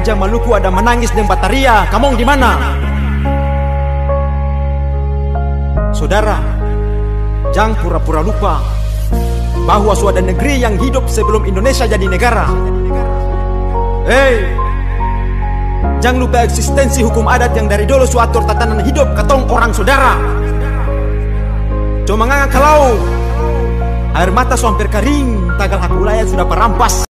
Raja Maluku ada menangis dan bataria. Kamu di mana? Saudara, jangan pura-pura lupa bahwa suatu negeri yang hidup sebelum Indonesia jadi negara. Jangan lupa eksistensi hukum adat yang dari dulu suatu tatanan hidup ketong orang saudara. Cuma nganga kalau air mata hampir kering, tagal hak wilayah sudah perampas.